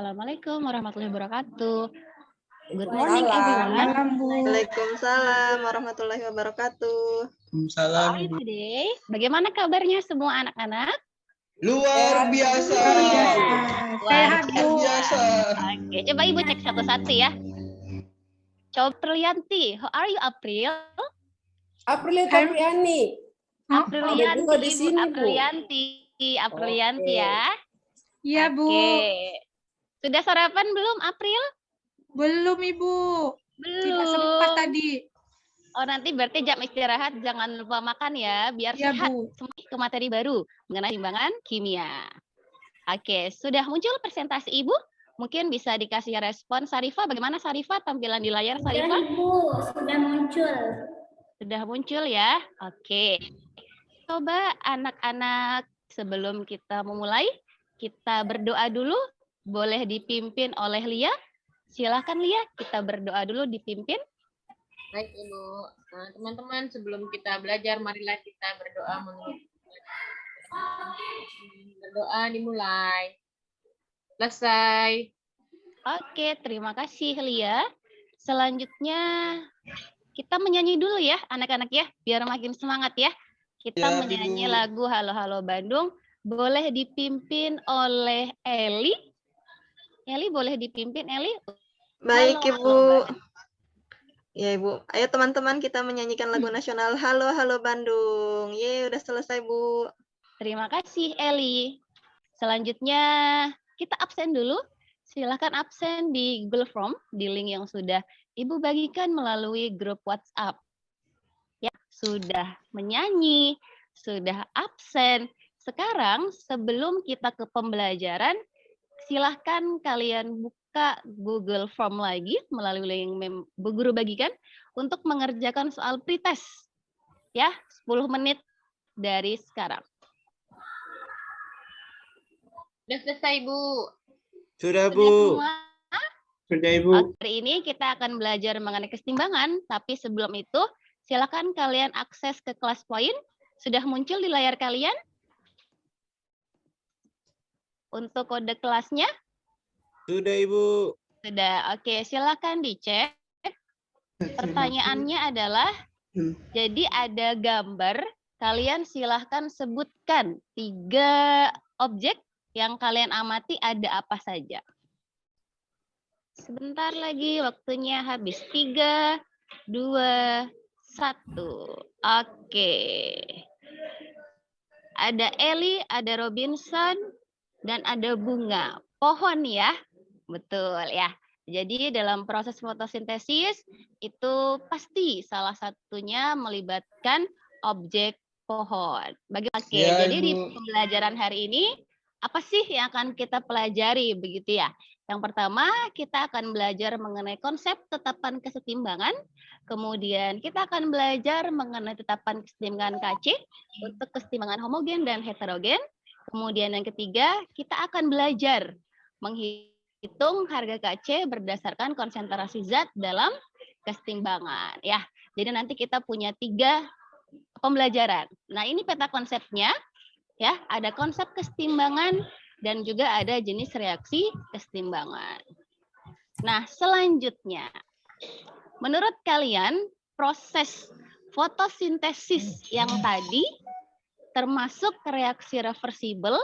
Assalamualaikum warahmatullahi wabarakatuh. Good morning, Salam. everyone. Malam, Bu. Waalaikumsalam warahmatullahi wabarakatuh. How are you today? Bagaimana kabarnya semua anak-anak? Sehat, Luar biasa. Sehat, Bu. Biasa. Oke, coba Ibu cek satu-satu ya. Coba Aprilianti, how are you April? Apriliani. Aprilianti, juga di Ibu sini, Bu. Aprilianti Oke. ya. Iya, Bu. Oke. Sudah sarapan belum, April? Belum, Ibu. Tidak sempat Belum. tadi. Oh, nanti berarti jam istirahat jangan lupa makan ya, biar Iya, sehat. Bu. Semua ke materi baru mengenai timbangan kimia. Oke, sudah muncul presentasi Ibu? Mungkin bisa dikasih respon Sarifah. Bagaimana Sarifah tampilan di layar Sarifah? Ibu, sudah muncul. Sudah muncul ya? Oke. Coba anak-anak sebelum kita memulai, kita berdoa dulu. Boleh dipimpin oleh Lia. Silahkan Lia, kita berdoa dulu dipimpin. Baik Ibu, teman-teman sebelum kita belajar, marilah kita berdoa menurut berdoa dimulai. Selesai. Oke, terima kasih Lia. Selanjutnya kita menyanyi dulu ya anak-anak ya, biar makin semangat ya. Kita Ya, menyanyi Ibu. lagu Halo Halo Bandung. Boleh dipimpin oleh Eli. Eli boleh dipimpin Eli. Baik Halo, Ibu. halo, Ya Ibu. Ayo teman-teman kita menyanyikan lagu nasional Halo Halo Bandung. Ye, udah selesai Bu. Terima kasih Eli. Selanjutnya kita absen dulu. Silahkan absen di Google Form di link yang sudah Ibu bagikan melalui grup WhatsApp. Ya, sudah menyanyi, sudah absen. Sekarang sebelum kita ke pembelajaran, silahkan kalian buka Google Form lagi melalui link yang Bu Guru bagikan untuk mengerjakan soal pretest. Ya, 10 menit dari sekarang. Sudah selesai Bu. Sudah, Sudah Bu. semua? Sudah, Ibu. Hari ini kita akan belajar mengenai kesetimbangan, tapi sebelum itu silakan kalian akses ke kelas poin. Sudah muncul di layar kalian? Untuk kode kelasnya? Sudah, Ibu. Sudah. Oke, silakan dicek. Pertanyaannya adalah, jadi ada gambar, kalian silahkan sebutkan 3 objek yang kalian amati ada apa saja. Sebentar lagi waktunya habis. 3, 2, 1. Oke. Ada Eli, ada Robinson, dan ada bunga. Pohon ya. Betul ya. Jadi dalam proses fotosintesis itu pasti salah satunya melibatkan objek pohon. Oke, Ya, jadi di Ibu. pembelajaran hari ini apa sih yang akan kita pelajari begitu ya? Yang pertama, kita akan belajar mengenai konsep tetapan kesetimbangan. Kemudian kita akan belajar mengenai tetapan kesetimbangan KC untuk kesetimbangan homogen dan heterogen. Kemudian yang ketiga, kita akan belajar menghitung harga KC berdasarkan konsentrasi zat dalam kesetimbangan. Ya, jadi nanti kita punya 3 pembelajaran. Nah, ini peta konsepnya. Ya, ada konsep kesetimbangan dan juga ada jenis reaksi kesetimbangan. Nah, selanjutnya, menurut kalian proses fotosintesis yang tadi termasuk reaksi reversible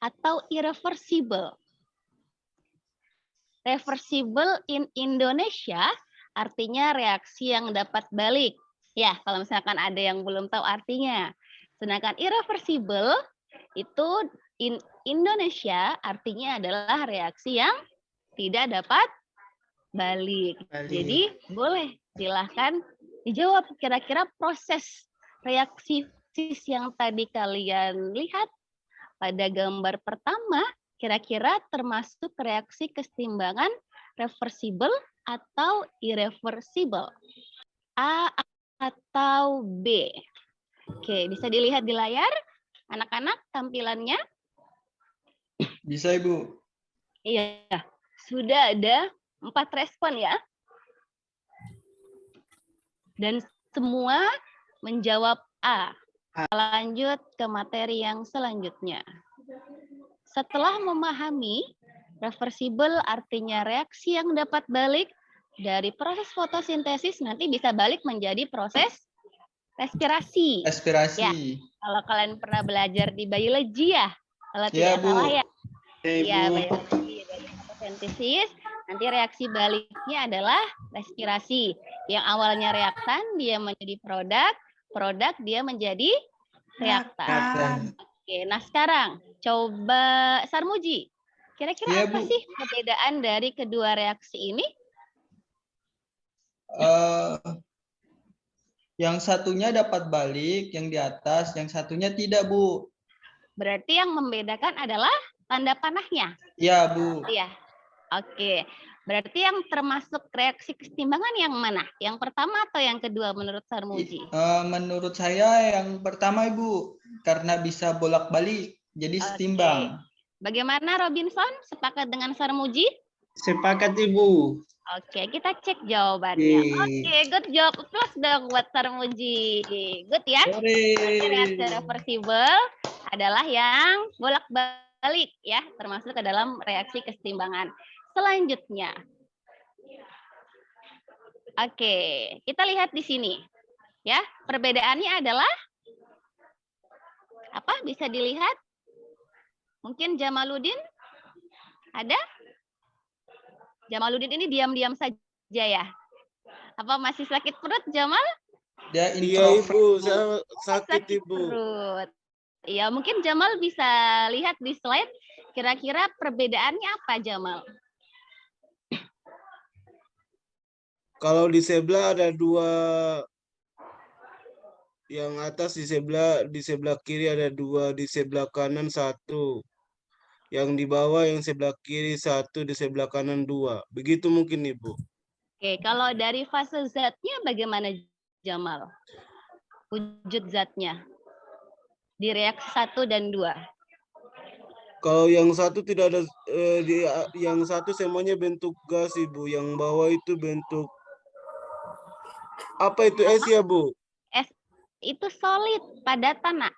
atau irreversible? Reversible in Indonesia artinya reaksi yang dapat balik. Ya, kalau misalkan ada yang belum tahu artinya. Sedangkan irreversible itu in Indonesia artinya adalah reaksi yang tidak dapat balik. Jadi boleh silahkan dijawab kira-kira proses reaksi yang tadi kalian lihat pada gambar pertama kira-kira termasuk reaksi kesetimbangan reversible atau irreversible? A atau B? Oke, bisa dilihat di layar anak-anak tampilannya? Bisa, Ibu. Iya, sudah ada 4 respon ya. Dan semua menjawab A. Lanjut ke materi yang selanjutnya. Setelah memahami Reversible artinya reaksi yang dapat balik dari proses fotosintesis nanti bisa balik menjadi proses respirasi. Aspirasi. Ya. Kalau kalian pernah belajar di biologi ya, kalau Iya, tidak Bu. salah ya. Iya, Iya, Bu. biologi dari fotosintesis, nanti reaksi baliknya adalah respirasi. Yang awalnya reaktan dia menjadi produk dia menjadi reaktan. Reaktan. Oke, nah sekarang coba Sarmuji. Kira-kira Iya, apa Bu. sih perbedaan dari kedua reaksi ini? Yang satunya dapat balik, yang di atas, yang satunya tidak, Bu. Berarti yang membedakan adalah tanda panahnya. Ya, Bu. Iya. Oke. Berarti yang termasuk reaksi kesetimbangan yang mana? Yang pertama atau yang kedua menurut Sarmuji? Menurut saya yang pertama, Ibu, karena bisa bolak-balik, jadi setimbang. Bagaimana Robinson? Sepakat dengan Sarmuji? Sepakat, Ibu. Oke, kita cek jawabannya. Oke. Oke, good job. Plus dong buat Sarmuji. Good ya. Jadi reaksi reversible adalah yang bolak-balik ya, termasuk ke dalam reaksi kesetimbangan. Selanjutnya. Oke, kita lihat di sini. Ya, perbedaannya adalah apa? Bisa dilihat? Mungkin Jamaluddin ada? Jamaluddin ini diam-diam saja ya. Apa masih sakit perut Jamal? Dia Iya, introvert. Ibu, saya sakit, Ibu. Perut. Iya, mungkin Jamal bisa lihat di slide. Kira-kira perbedaannya apa Jamal? Kalau di sebelah ada dua, yang atas di sebelah kiri ada dua, di sebelah kanan satu. Yang di bawah yang sebelah kiri satu, di sebelah kanan dua. Begitu mungkin, Ibu. Oke, kalau dari fase zatnya bagaimana Jamal? Wujud zatnya di reaksi 1 dan 2. Kalau yang satu tidak ada, yang satu semuanya bentuk gas, Ibu. Yang bawah itu bentuk, apa itu es ya, Bu? Es itu solid, padatan, Nak.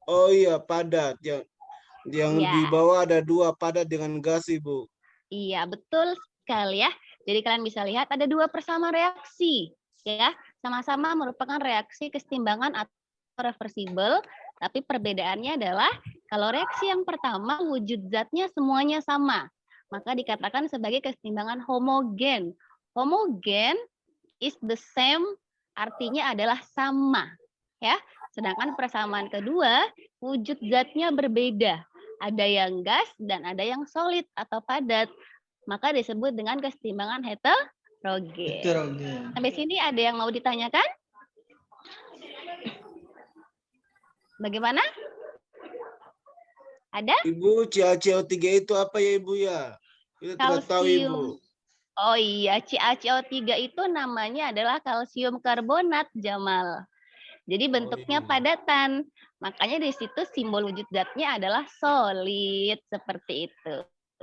Oh iya, padat. Yang Ya. di bawah ada dua, padat dengan gas, Ibu. Iya, betul sekali ya. Jadi kalian bisa lihat ada dua persamaan reaksi, ya. Sama-sama merupakan reaksi kesetimbangan atau reversible, tapi perbedaannya adalah kalau reaksi yang pertama wujud zatnya semuanya sama, maka dikatakan sebagai kesetimbangan homogen. Homogen is the same, artinya adalah sama, ya. Sedangkan persamaan kedua wujud zatnya berbeda. Ada yang gas dan ada yang solid atau padat. Maka disebut dengan kesetimbangan heterogen. Heterogen. Sampai sini ada yang mau ditanyakan? Bagaimana? Ada? Ibu, CaCO3 itu apa ya, Ibu ya? Kita tidak tahu, Ibu. Kalsium. Oh iya, CaCO3 itu namanya adalah kalsium karbonat, Jamal. Jadi bentuknya iya. padatan. Makanya di situ simbol wujud zatnya adalah solid seperti itu.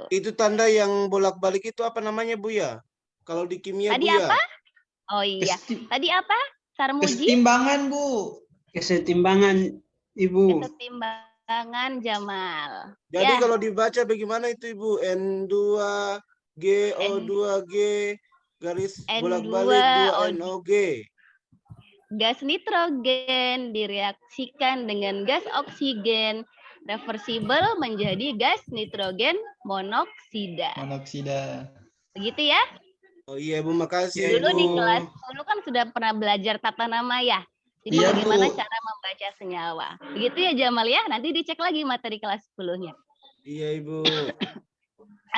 Itu tanda yang bolak-balik itu apa namanya, Bu ya? Kalau di kimia, Tadi Bu ya? apa? Oh iya. Tadi apa? Sarmuji? Kesetimbangan, Bu. Kesetimbangan, Ibu. Kesetimbangan, Jamal. Jadi Ya. kalau dibaca bagaimana itu, Ibu? N2G, O2G, garis N2, bolak-balik 2NOG. Gas nitrogen direaksikan dengan gas oksigen reversibel menjadi gas nitrogen monoksida. Monoksida. Begitu ya? Oh iya, Bu, makasih, Dulu di Bu. kelas 10 kan sudah pernah belajar tata nama ya. Jadi Iya, bagaimana Bu. cara membaca senyawa. Begitu ya Jamal ya. Nanti dicek lagi materi kelas 10-nya. Iya, Ibu.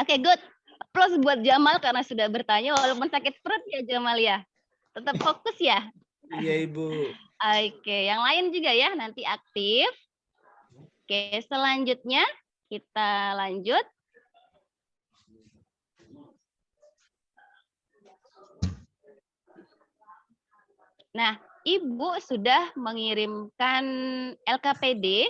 Oke, good. Plus buat Jamal karena sudah bertanya walaupun sakit perut ya Jamal ya. Tetap fokus ya. Iya, Ibu. Oke, yang lain juga ya nanti aktif. Oke, selanjutnya kita lanjut. Nah, Ibu sudah mengirimkan LKPD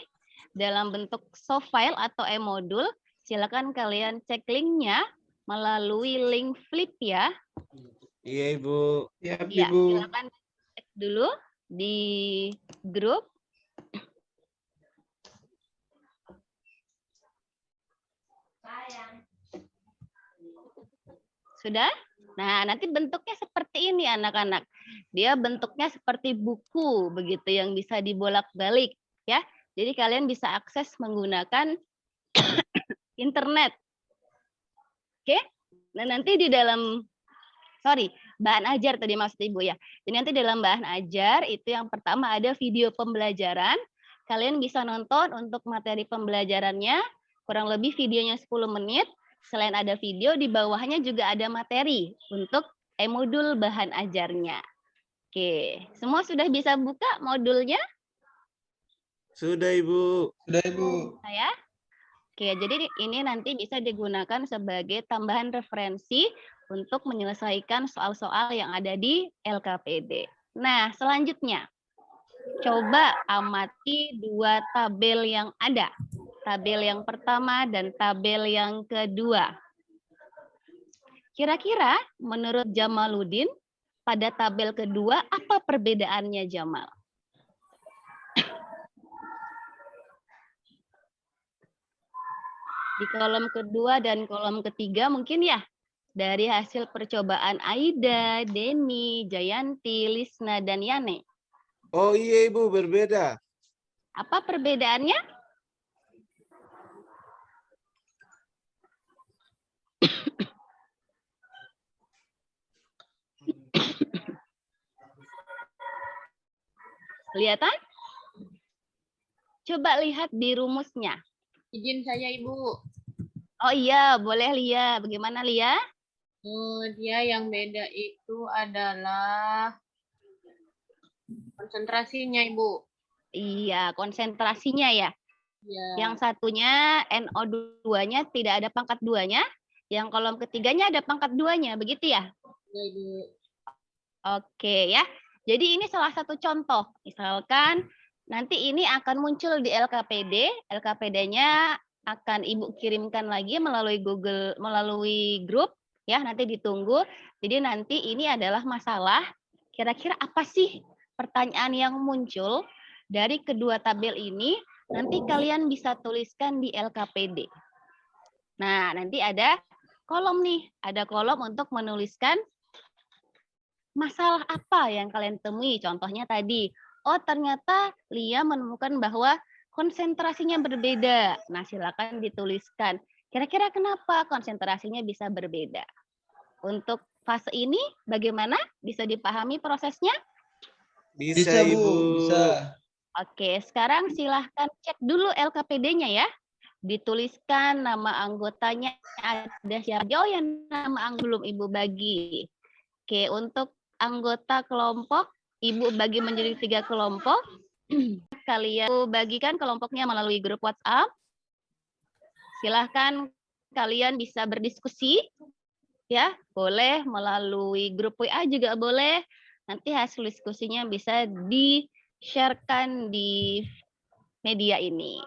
dalam bentuk soft file atau e-modul. Silakan kalian cek linknya melalui link Flip ya. Iya, Ibu. Ya, Ya, Ibu. silakan cek dulu di grup. Sudah? Nah, nanti bentuknya seperti ini anak-anak. Dia bentuknya seperti buku begitu yang bisa dibolak-balik ya. Jadi kalian bisa akses menggunakan internet. Oke? Nah, nanti di dalam bahan ajar tadi maksud Ibu ya. Jadi nanti dalam bahan ajar itu yang pertama ada video pembelajaran. Kalian bisa nonton untuk materi pembelajarannya, kurang lebih videonya 10 menit. Selain ada video, di bawahnya juga ada materi untuk modul bahan ajarnya. Oke, semua sudah bisa buka modulnya? Sudah, Ibu. Sudah, Ibu. Ya. Oke, jadi ini nanti bisa digunakan sebagai tambahan referensi untuk menyelesaikan soal-soal yang ada di LKPD. Nah, selanjutnya, coba amati dua tabel yang ada. Tabel yang pertama dan tabel yang kedua. Kira-kira menurut Jamaluddin, pada tabel kedua apa perbedaannya Jamal? Di kolom kedua dan kolom ketiga mungkin ya, dari hasil percobaan Aida, Denny, Jayanti, Lisna, dan Yane. Oh iya Ibu, berbeda. Apa perbedaannya? Kelihatan? Coba lihat di rumusnya. Izin saya Ibu. Oh iya, boleh Lia. Bagaimana Lia? Dia yang beda itu adalah konsentrasinya Ibu. Iya, konsentrasinya ya. Ya. Yang satunya NO2-nya tidak ada pangkat 2-nya. Yang kolom ketiganya ada pangkat 2-nya. Begitu ya? Ya, Ibu. Oke ya. Jadi ini salah satu contoh. Misalkan nanti ini akan muncul di LKPD. LKPD-nya akan Ibu kirimkan lagi melalui Google, melalui grup. Ya, nanti ditunggu. Jadi nanti ini adalah masalah. Kira-kira apa sih pertanyaan yang muncul dari kedua tabel ini? Nanti kalian bisa tuliskan di LKPD. Nah, nanti ada kolom nih. Ada kolom untuk menuliskan masalah apa yang kalian temui. Contohnya tadi, oh ternyata Lia menemukan bahwa konsentrasinya berbeda. Nah, silakan dituliskan. Kira-kira kenapa konsentrasinya bisa berbeda? Untuk fase ini bagaimana? Bisa dipahami prosesnya? Bisa, Ibu. Bisa. Oke, sekarang silahkan cek dulu LKPD-nya ya. Dituliskan nama anggotanya ada siapa. Oh, yang nama belum Ibu bagi. Oke, untuk anggota kelompok, Ibu bagi menjadi 3 kelompok. Kalian bagikan kelompoknya melalui grup WhatsApp. Silahkan kalian bisa berdiskusi. Ya, boleh melalui grup WA juga boleh. Nanti hasil diskusinya bisa di-sharekan di media ini.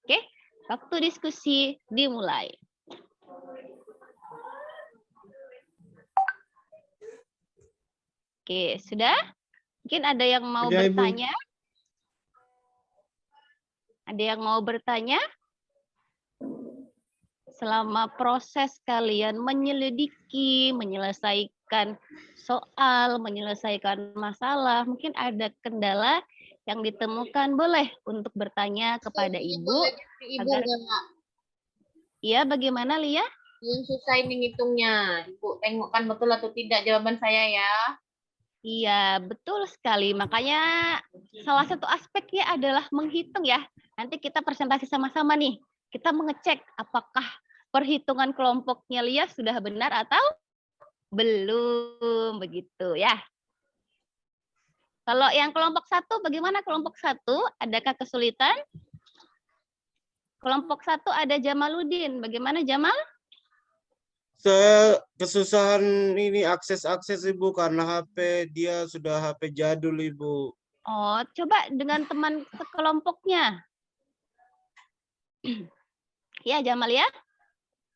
Oke, waktu diskusi dimulai. Oke, sudah? Mungkin ada yang mau Sudah, Ibu. bertanya? Ada yang mau bertanya? Selama proses kalian menyelidiki, menyelesaikan soal, menyelesaikan masalah, mungkin ada kendala yang ditemukan, boleh untuk bertanya kepada Ibu. Ibu Agar- enggak. Iya, bagaimana Lia? Yang susah ini ngitungnya. Ibu tengokkan betul atau tidak jawaban saya ya. Iya, betul sekali. Makanya salah satu aspeknya adalah menghitung ya. Nanti kita presentasi sama-sama nih. Kita mengecek apakah perhitungan kelompoknya Lia sudah benar atau belum, begitu ya. Kalau yang kelompok 1, bagaimana kelompok 1? Adakah kesulitan? Kelompok 1 ada Jamaluddin. Bagaimana Jamal? Saya kesusahan ini akses Ibu karena HP dia sudah HP jadul Ibu. Oh, coba dengan teman sekelompoknya. Ya, Jamal ya.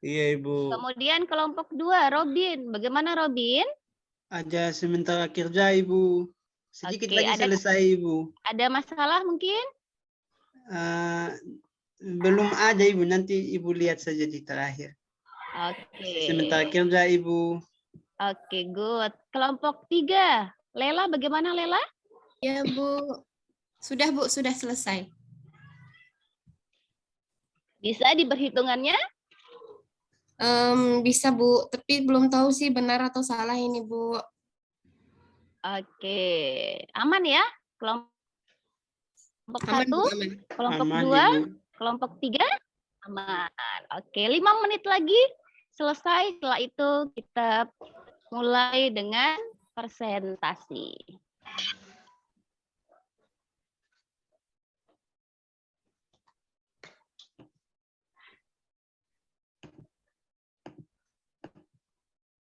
Iya Ibu. Kemudian kelompok 2, Robin. Bagaimana Robin? Ada sementara kerja, Ibu. Sedikit Oke, lagi ada- selesai, Ibu. Ada masalah mungkin? Belum ada, Ibu. Nanti Ibu lihat saja di terakhir. Oke. Sementara kerja, Ibu. Oke, good. Kelompok 3. Lela, bagaimana Lela? Ya, Bu. Sudah, Bu. Sudah selesai. Bisa diperhitungannya? Bisa, Bu. Tapi belum tahu sih benar atau salah ini, Bu. Oke, aman ya? Kelompok Aman, 1, Bu. Aman. kelompok Aman, 2, Ibu. kelompok 3, aman. Oke, 5 menit lagi selesai. Setelah itu kita mulai dengan presentasi.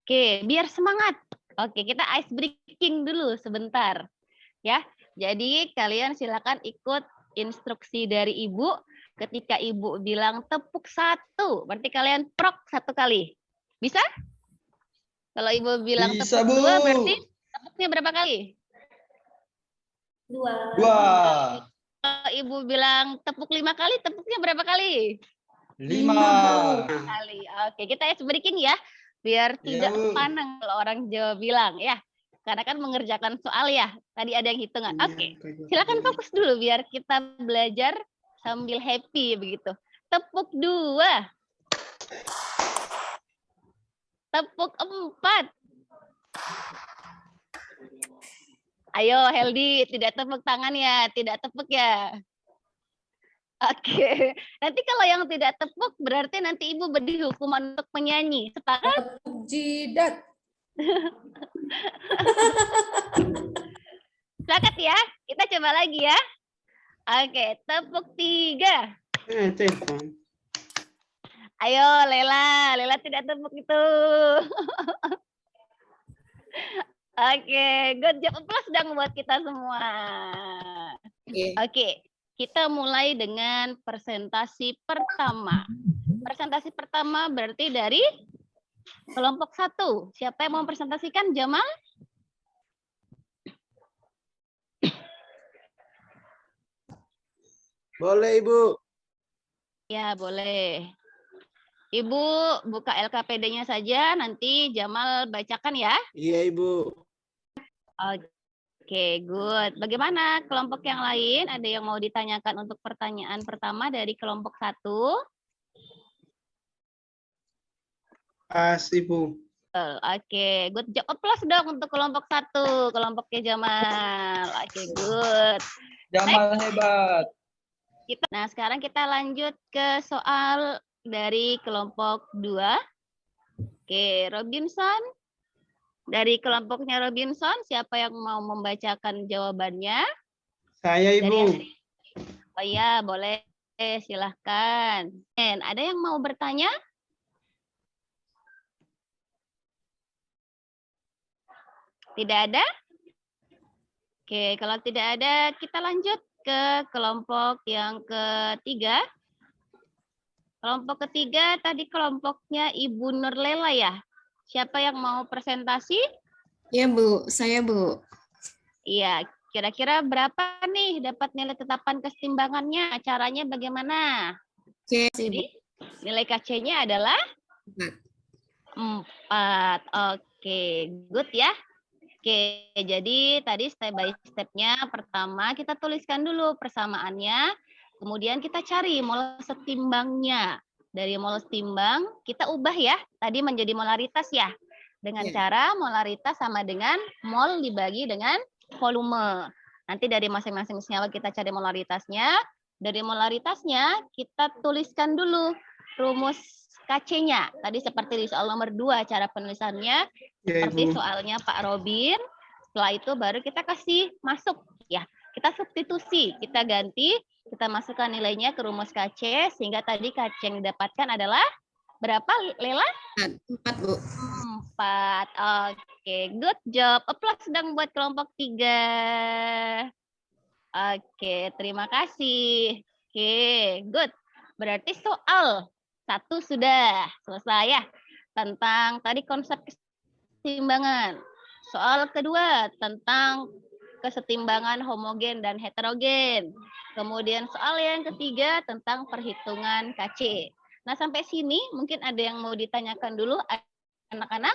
Oke, biar semangat. Oke, kita ice breaking dulu sebentar. Ya, jadi kalian silakan ikut instruksi dari Ibu. Ketika Ibu bilang tepuk 1, berarti kalian prok 1 kali. Bisa? Kalau Ibu bilang Bisa, tepuk Bu. 2, berarti tepuknya berapa kali? 2. 2. Kalau Ibu bilang tepuk 5 kali, tepuknya berapa kali? 5. Kali. Oke, kita ice breaking ya. Biar Iya, tidak Bu. panang kalau orang Jawa bilang ya. Karena kan mengerjakan soal ya. Tadi ada yang hitungan. Oke. Silakan fokus dulu biar kita belajar sambil happy begitu. Tepuk 2. Tepuk 4. Ayo Heldi, tidak tepuk tangan ya, tidak tepuk ya. Oke, nanti kalau yang tidak tepuk berarti nanti Ibu beri hukuman untuk menyanyi. Sepakat? Jidat. Sepakat ya? Kita coba lagi ya. Oke, tepuk 3. Telepon. Ayo Lela, Lela tidak tepuk itu. Oke, good job. Plus dong buat kita semua. Oke, kita mulai dengan presentasi pertama. Presentasi pertama berarti dari kelompok 1. Siapa yang mau presentasikan? Jamal? Boleh, Ibu. Ya, boleh. Ibu buka LKPD-nya saja, nanti Jamal bacakan ya. Iya, Ibu. Oke, good. Bagaimana kelompok yang lain? Ada yang mau ditanyakan untuk pertanyaan pertama dari kelompok 1? Pas, Ibu. Oke, good job. Plus dong untuk kelompok 1, kelompoknya Jamal. Oke, good. Jamal hebat. Nah, sekarang kita lanjut ke soal dari kelompok 2. Oke, Robinson. Dari kelompoknya Robinson, siapa yang mau membacakan jawabannya? Saya, Dari Ibu. Oh ya, boleh. Silahkan. Ada yang mau bertanya? Tidak ada? Oke, kalau tidak ada, kita lanjut ke kelompok yang ketiga. Kelompok ketiga tadi kelompoknya Ibu Nurlela ya. Siapa yang mau presentasi? Ya, Bu. Saya, Bu. Iya, kira-kira berapa nih dapat nilai tetapan kesetimbangannya? Caranya bagaimana? Oke, Jadi nilai KC-nya adalah 4. Oke, good ya. Oke, jadi tadi step by step-nya pertama kita tuliskan dulu persamaannya, kemudian kita cari mol setimbangnya. Dari mol setimbang kita ubah ya, tadi menjadi molaritas ya. Dengan cara molaritas sama dengan mol dibagi dengan volume. Nanti dari masing-masing senyawa kita cari molaritasnya. Dari molaritasnya kita tuliskan dulu rumus KC-nya. Tadi seperti di soal nomor 2 cara penulisannya. Seperti soalnya Pak Robin. Setelah itu baru kita kasih masuk ya. Kita substitusi, kita ganti, kita masukkan nilainya ke rumus KC sehingga tadi KC yang didapatkan adalah berapa, Lela? 4, Bu. 4. Oke, good job. Applause sedang buat kelompok 3. Oke, terima kasih. Oke, good. Berarti soal 1 sudah selesai ya. Tentang tadi konsep kesetimbangan. Soal kedua tentang kesetimbangan homogen dan heterogen. Kemudian soal yang ketiga tentang perhitungan KC. Nah, sampai sini mungkin ada yang mau ditanyakan dulu anak-anak?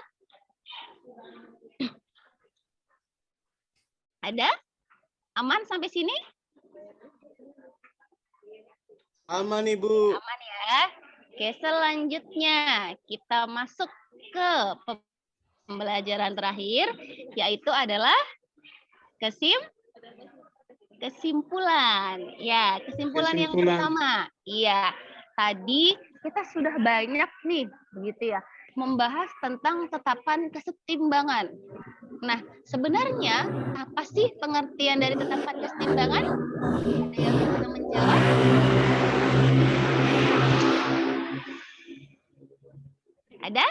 Ada? Aman sampai sini? Aman, Ibu. Aman ya. Oke, selanjutnya kita masuk ke pembelajaran terakhir, yaitu adalah kesimpulan. Ya, kesimpulan yang Kesimpulan. pertama. Iya, tadi kita sudah banyak nih, begitu ya, membahas tentang tetapan kesetimbangan. Nah, sebenarnya apa sih pengertian dari tetapan kesetimbangan? Ada yang bisa menjawab? Ada?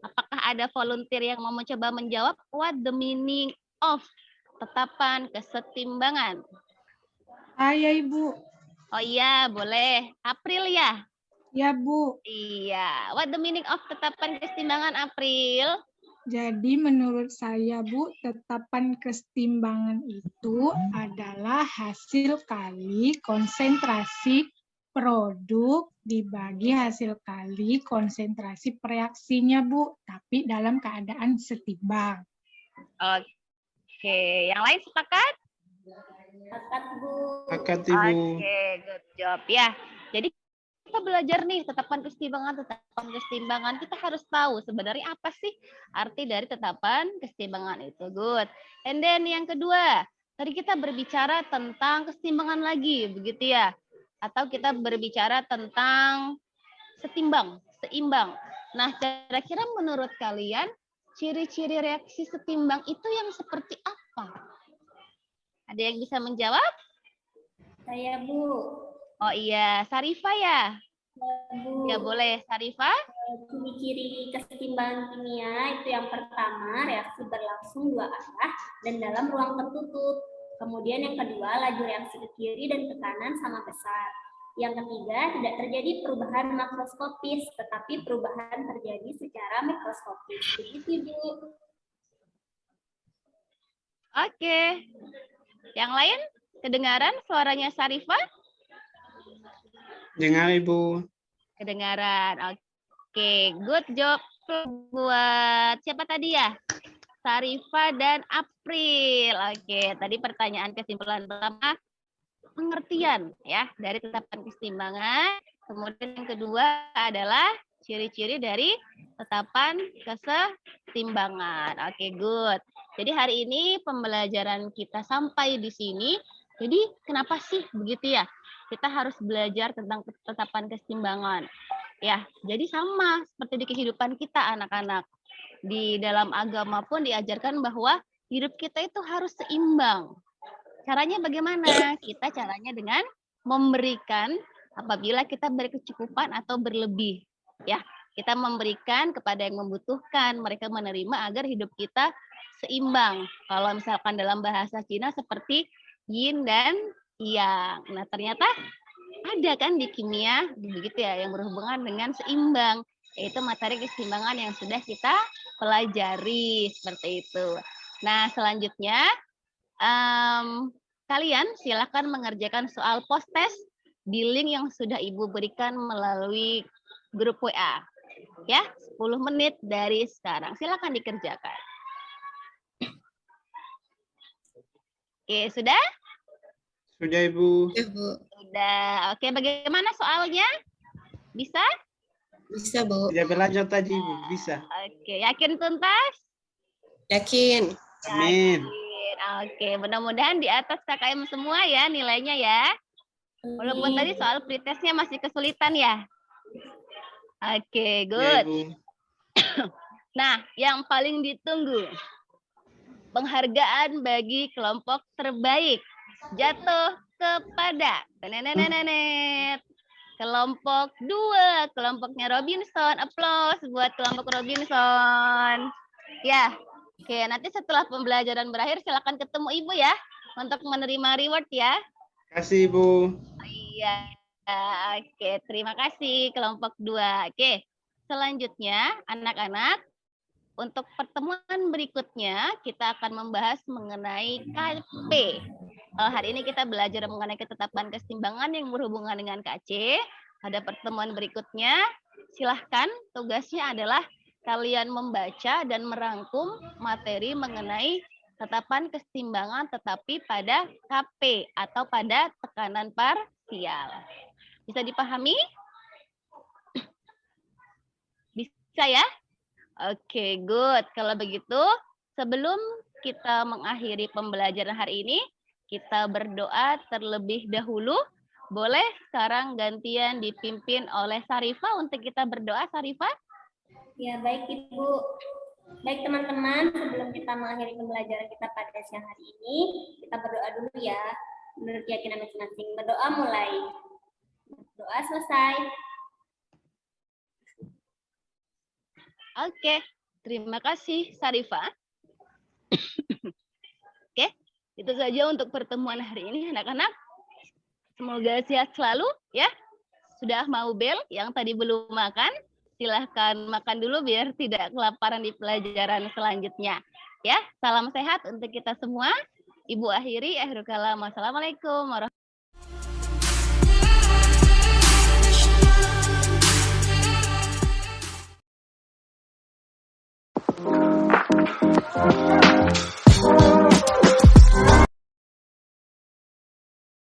Apakah ada volunteer yang mau mencoba menjawab what the meaning of tetapan kesetimbangan? Saya Ibu. Oh iya, boleh. April ya? Ya Bu. Iya. What the meaning of tetapan kesetimbangan, April? Jadi menurut saya Bu, tetapan kesetimbangan itu adalah hasil kali konsentrasi produk dibagi hasil kali konsentrasi reaksinya Bu, tapi dalam keadaan setimbang. Oke, yang lain sepakat? Sepakat, Bu. Sepakat, Ibu. Oke, good job ya. Jadi kita belajar nih tetapan kesetimbangan. Kita harus tahu sebenarnya apa sih arti dari tetapan kesetimbangan itu. Good. And then yang kedua, tadi kita berbicara tentang kesetimbangan lagi, begitu ya? Atau kita berbicara tentang seimbang. Nah, kira-kira menurut kalian ciri-ciri reaksi setimbang itu yang seperti apa? Ada yang bisa menjawab? Saya, Bu. Oh iya, Sarifah ya? Bu. Ya boleh, Sarifah. Ciri-ciri kesetimbangan kimia itu yang pertama, reaksi berlangsung dua arah dan dalam ruang tertutup. Kemudian yang kedua, laju reaksi ke kiri dan ke kanan sama besar. Yang ketiga, tidak terjadi perubahan makroskopis, tetapi perubahan terjadi secara mikroskopis. Begitu, Bu. Oke. Yang lain, kedengaran suaranya Sarifah? Dengar, Ibu. Kedengaran. Oke, good job buat siapa tadi ya? Sarifah dan April. Oke, tadi pertanyaan kesimpulan pertama pengertian ya dari tetapan kesetimbangan. Kemudian yang kedua adalah ciri-ciri dari tetapan kesetimbangan. Oke, good. Jadi hari ini pembelajaran kita sampai di sini. Jadi kenapa sih begitu ya? Kita harus belajar tentang tetapan kesetimbangan. Ya, jadi sama seperti di kehidupan kita anak-anak. Di dalam agama pun diajarkan bahwa hidup kita itu harus seimbang. Caranya bagaimana? Kita caranya dengan memberikan apabila kita berkecukupan atau berlebih. Ya, kita memberikan kepada yang membutuhkan, mereka menerima agar hidup kita seimbang. Kalau misalkan dalam bahasa Cina seperti yin dan yang. Nah, ternyata ada kan di kimia begitu ya yang berhubungan dengan seimbang, yaitu materi keseimbangan yang sudah kita pelajari seperti itu. Nah, selanjutnya kalian silakan mengerjakan soal post-test di link yang sudah Ibu berikan melalui grup WA. Ya, 10 menit dari sekarang. Silakan dikerjakan. Oke, sudah? Sudah, Ibu. Ya, Bu. Sudah. Oke, bagaimana soalnya? Bisa? Bisa, Bu. Sudah belajar tadi, Ibu. Bisa. Oke, yakin tuntas? Yakin. Amin. Yakin. Oke, mudah-mudahan di atas KKM semua ya nilainya ya. Walaupun tadi soal pretestnya masih kesulitan ya. Oke, Ya, good. Ibu. Nah, yang paling ditunggu. Penghargaan bagi kelompok terbaik jatuh kepada kelompok 2, kelompoknya Robinson. Applause buat kelompok Robinson. Ya, oke. Nanti setelah pembelajaran berakhir, silakan ketemu Ibu ya untuk menerima reward ya. Kasih, Ibu. Iya. Oke, terima kasih kelompok 2. Oke, selanjutnya anak-anak. Untuk pertemuan berikutnya, kita akan membahas mengenai KP. Hari ini kita belajar mengenai ketetapan keseimbangan yang berhubungan dengan KC. Pada pertemuan berikutnya, silahkan tugasnya adalah kalian membaca dan merangkum materi mengenai tetapan kesetimbangan tetapi pada KP atau pada tekanan parsial. Bisa dipahami? Bisa ya? Oke, good. Kalau begitu, sebelum kita mengakhiri pembelajaran hari ini, kita berdoa terlebih dahulu. Boleh sekarang gantian dipimpin oleh Sarifah untuk kita berdoa, Sarifah? Ya, baik Ibu. Baik teman-teman, sebelum kita mengakhiri pembelajaran kita pada siang hari ini, kita berdoa dulu ya. Menurut keyakinan masing-masing. Berdoa mulai. Doa selesai. Oke, terima kasih Sarifah. Oke, itu saja untuk pertemuan hari ini anak-anak. Semoga sehat selalu ya. Sudah mau bel yang tadi belum makan, silahkan makan dulu biar tidak kelaparan di pelajaran selanjutnya. Ya, salam sehat untuk kita semua. Ibu akhiri, akhirul kalam. Wassalamualaikum warahmatullahi wabarakatuh.